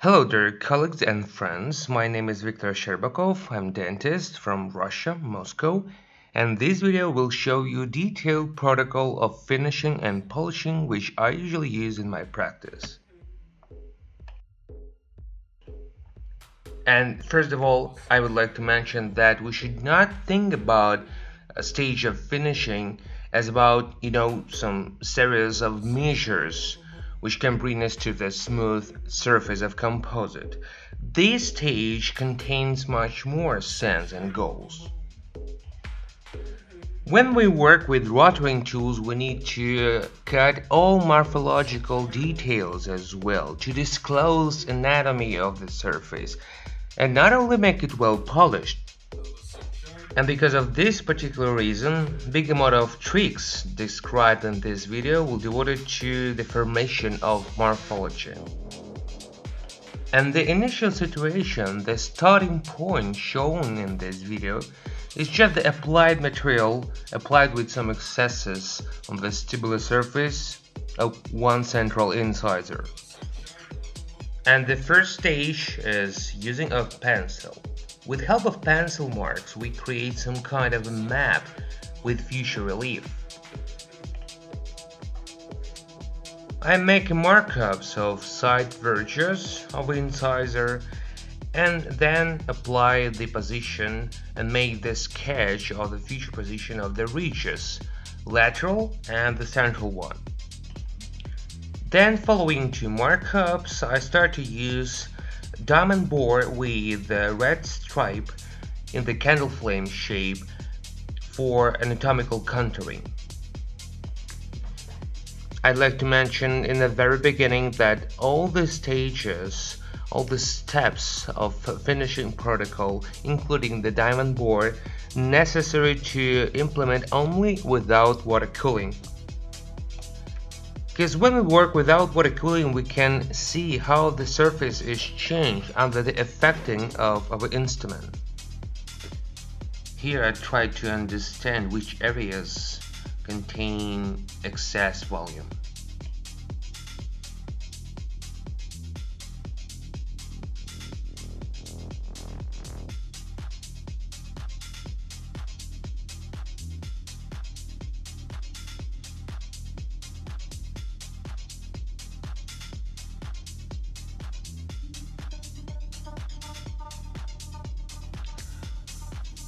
Hello dear colleagues and friends, my name is Viktor Shcherbakov, I'm a dentist from Russia, Moscow, and this video will show you detailed protocol of finishing and polishing which I usually use in my practice. And first of all, I would like to mention that we should not think about a stage of finishing as about, some series of measures which can bring us to the smooth surface of composite. This stage contains much more sense and goals. When we work with rotoring tools, we need to cut all morphological details as well to disclose anatomy of the surface and not only make it well polished. And because of this particular reason, big amount of tricks described in this video will be devoted to the formation of morphology. And the initial situation, the starting point shown in this video, is just the applied material applied with some excesses on the vestibular surface of one central incisor. And the first stage is using a pencil. With help of pencil marks, we create some kind of a map with future relief. I make markups of side verges of incisor and then apply the position and make the sketch of the future position of the ridges, lateral and the central one. Then following two markups, I start to use diamond bore with the red stripe in the candle flame shape for anatomical contouring. I'd like to mention in the very beginning that all the stages, all the steps of finishing protocol, including the diamond bore, necessary to implement only without water cooling. Because when we work without water cooling, we can see how the surface is changed under the affecting of our instrument. Here I try to understand which areas contain excess volume.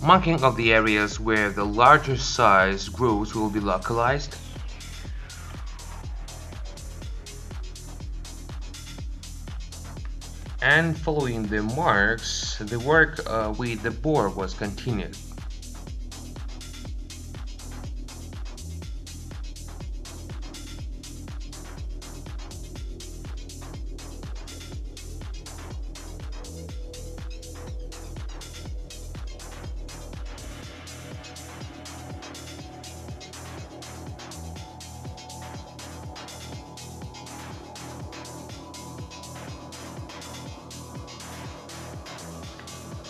Marking of the areas where the larger size grooves will be localized. And following the marks, the work with the bore was continued.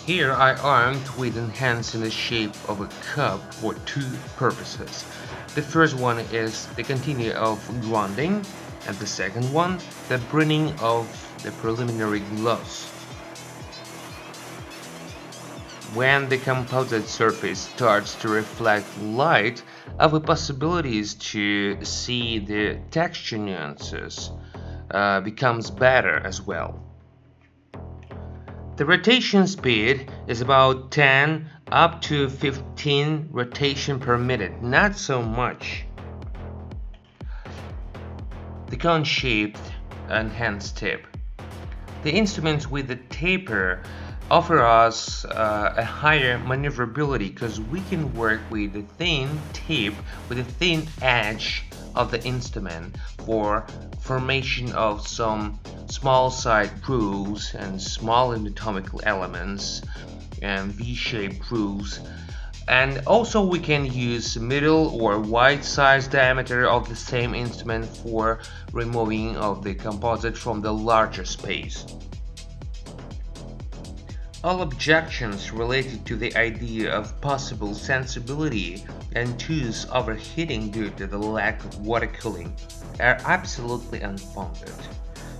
Here I armed with a hands in the shape of a cup for two purposes. The first one is the continue of grounding, and the second one, the bringing of the preliminary gloss. When the composite surface starts to reflect light, our possibilities to see the texture nuances becomes better as well. The rotation speed is about 10 up to 15 rotation per minute, not so much. The cone-shaped and hand tip. The instruments with the taper offer us a higher maneuverability because we can work with the thin tip with the thin edge of the instrument for formation of some small side grooves and small anatomical elements and V-shaped grooves. And also we can use middle or wide size diameter of the same instrument for removing of the composite from the larger space. All objections related to the idea of possible sensibility and tooth overheating due to the lack of water cooling are absolutely unfounded.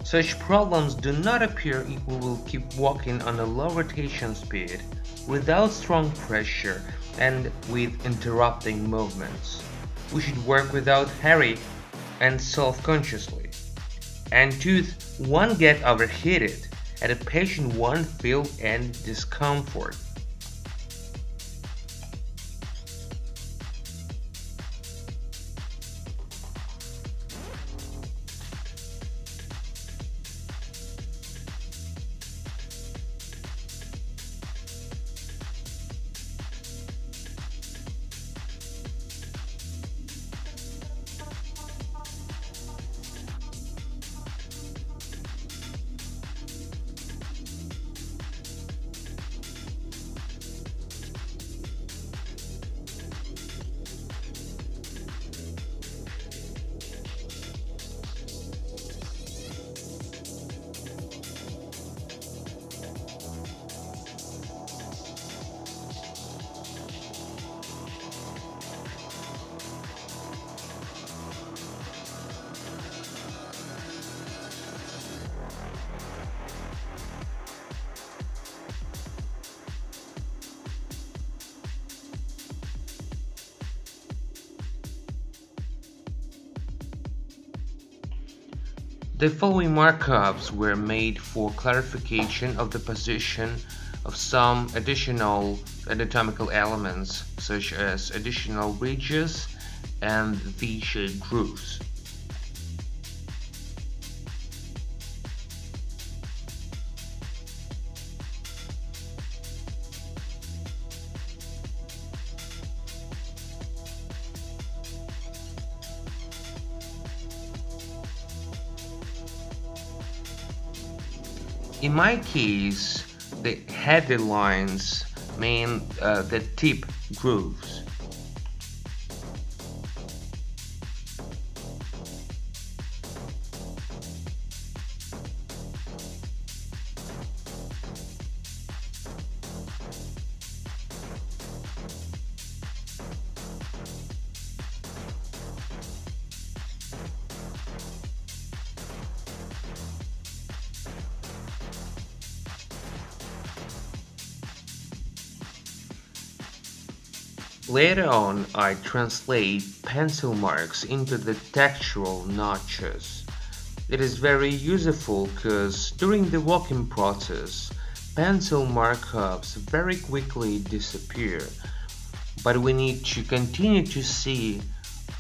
Such problems do not appear if we will keep walking on a low rotation speed, without strong pressure, and with interrupting movements. We should work without hurry and self-consciously. And tooth won't get overheated, and the patient won't feel any discomfort. The following markups were made for clarification of the position of some additional anatomical elements, such as additional ridges and V-shaped grooves. In my case, the header lines mean the tip grooves. Later on, I translate pencil marks into the textual notches. It is very useful because during the walking process, pencil markups very quickly disappear. But we need to continue to see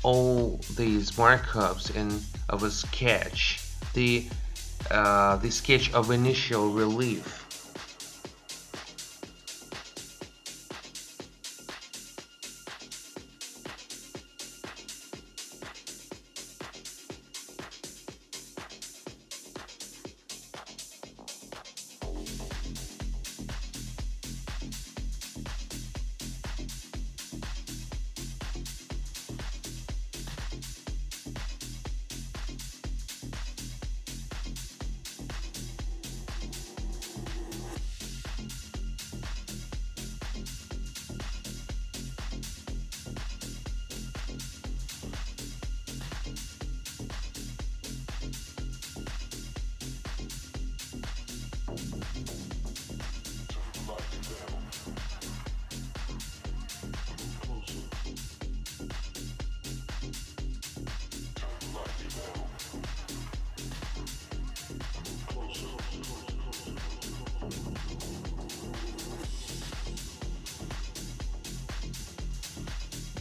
all these markups in of a sketch, the sketch of initial relief.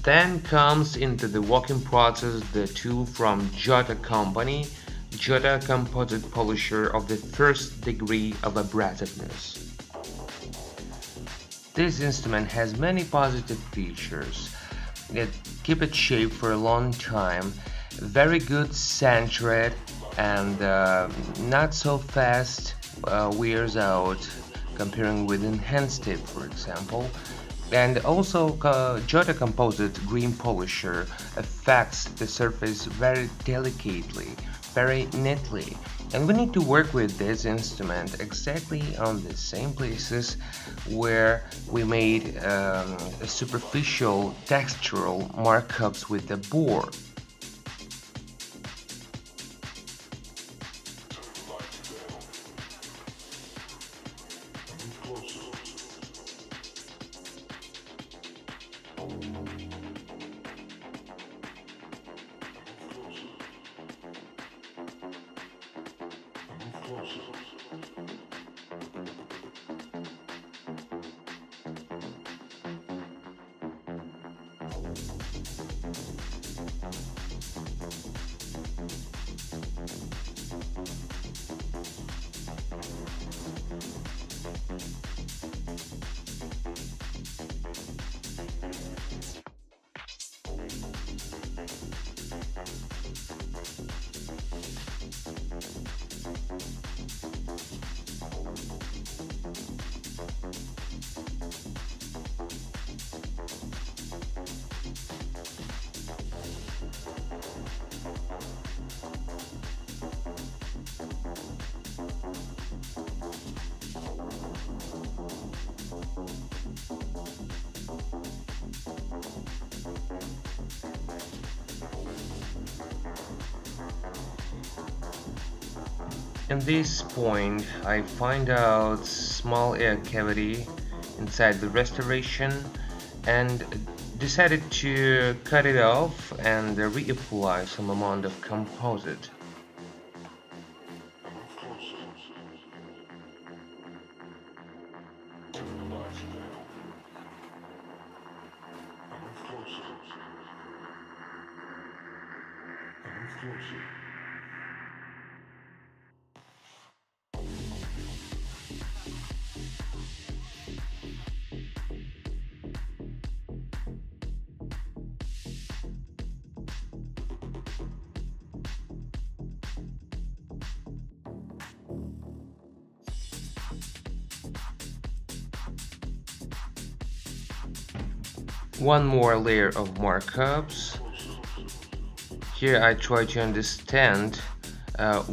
Then comes into the working process the tool from Jota company, Jota composite polisher of the first degree of abrasiveness. This instrument has many positive features. It keeps its shape for a long time, very good sand thread, and not so fast wears out comparing with enhanced tip, for example. And also Jota composite green polisher affects the surface very delicately, very neatly, and we need to work with this instrument exactly on the same places where we made superficial textural markups with the bore. In this point, I find out small air cavity inside the restoration and decided to cut it off and reapply some amount of composite. One more layer of markups. Here I try to understand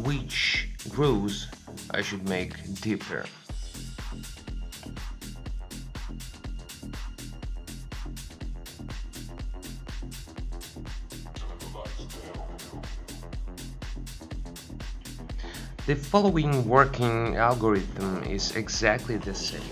which grooves I should make deeper. The following working algorithm is exactly the same.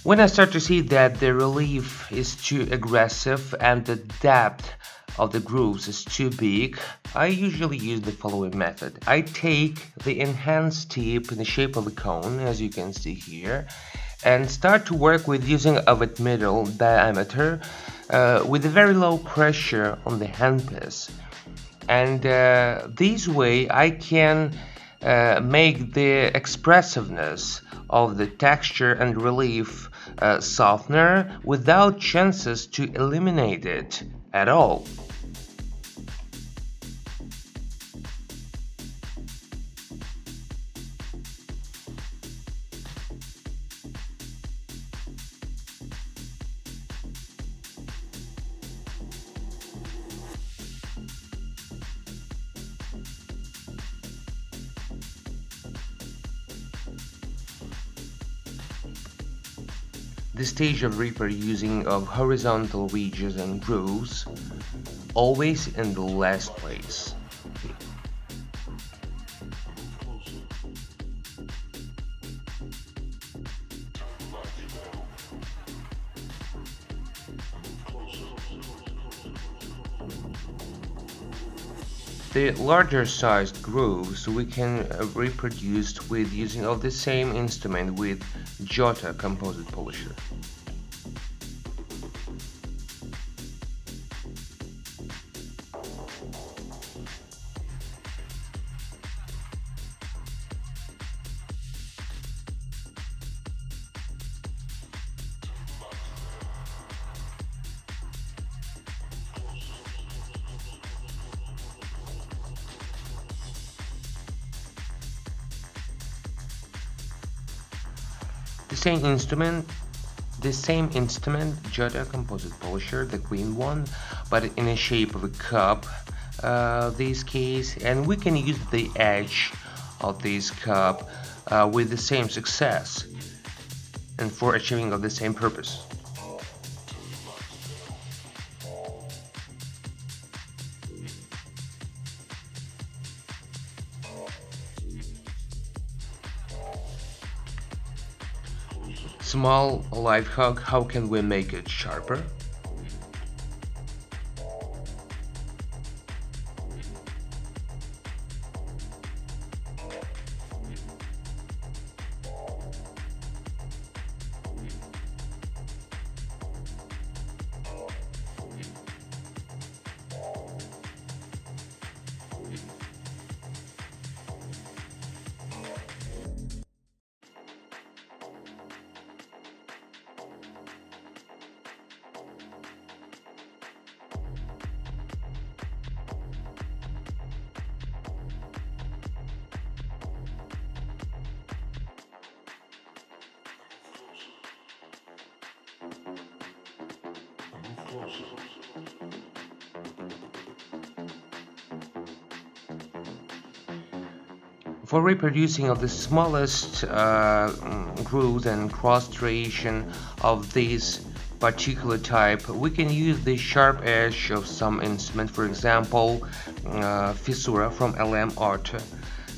When I start to see that the relief is too aggressive and the depth of the grooves is too big, I usually use the following method. I take the enhanced tip in the shape of a cone, as you can see here, and start to work with using of a middle diameter with a very low pressure on the handpiece. And this way I can make the expressiveness of the texture and relief softener without chances to eliminate it at all. the stage of reproducing of horizontal ridges and grooves, always in the last place. The larger sized grooves we can reproduce with using of the same instrument with Jota composite polisher. The same instrument, Jota composite polisher, the green one, but in the shape of a cup, this case, and we can use the edge of this cup with the same success and for achieving of the same purpose. Small life hack: how can we make it sharper? For reproducing of the smallest grooves and cross striation of this particular type, we can use the sharp edge of some instrument, for example fissura from LM Art,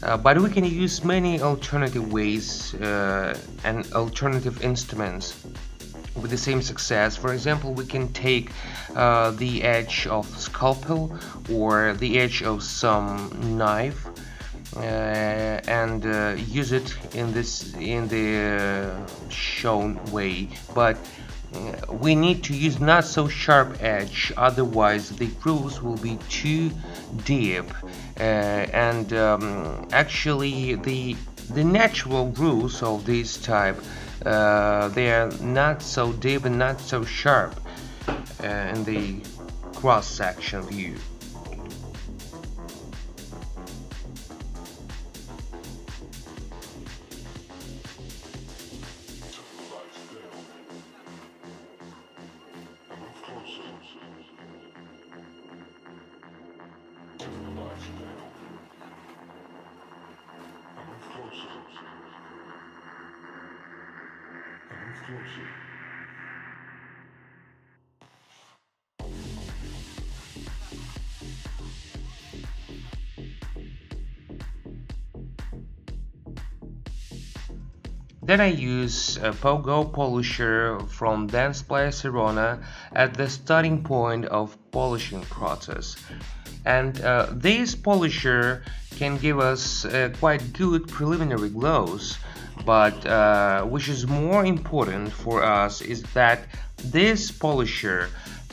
but we can use many alternative ways and alternative instruments with the same success. For example, we can take the edge of scalpel or the edge of some knife and use it in the shown way, but we need to use not so sharp edge, otherwise the grooves will be too deep, and actually the natural grooves of this type, they are not so deep and not so sharp in the cross-section view. Then I use a Pogo polisher from Dance Play Sirona at the starting point of polishing process. And this polisher can give us quite good preliminary glows, but which is more important for us is that this polisher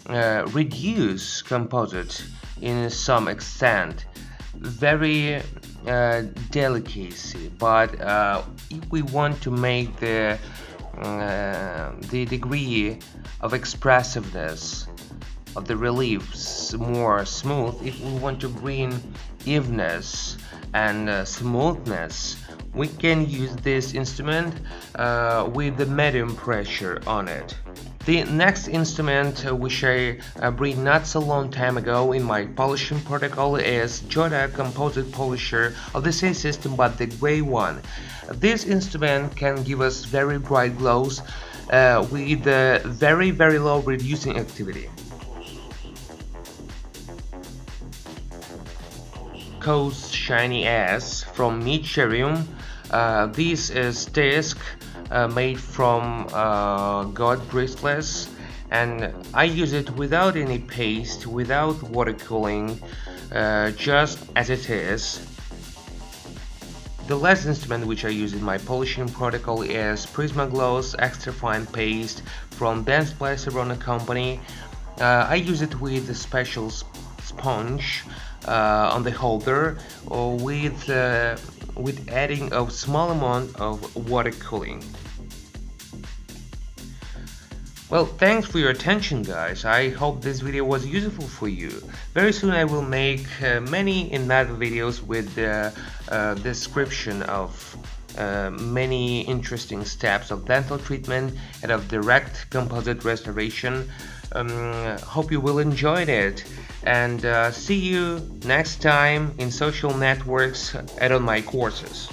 reduce composite in some extent, very delicacy, but if we want to make the degree of expressiveness of the reliefs more smooth, if we want to bring evenness and smoothness, we can use this instrument with the medium pressure on it. The next instrument which I bring not so long time ago in my polishing protocol is Jota composite polisher of the same system but the gray one. This instrument can give us very bright glows with very low reducing activity. Coast Shiny Ass from Meacherium. This is disc made from goat bristlets, and I use it without any paste, without water cooling, just as it is. The last instrument which I use in my polishing protocol is Prismagloss Extra Fine Paste from Ben Splicer Company. I use it with a special sponge on the holder, or with adding a small amount of water cooling. Well, thanks for your attention, guys. I hope this video was useful for you. Very soon I will make many another videos with the description of many interesting steps of dental treatment and of direct composite restoration. Hope you will enjoy it, and see you next time in social networks and on my courses.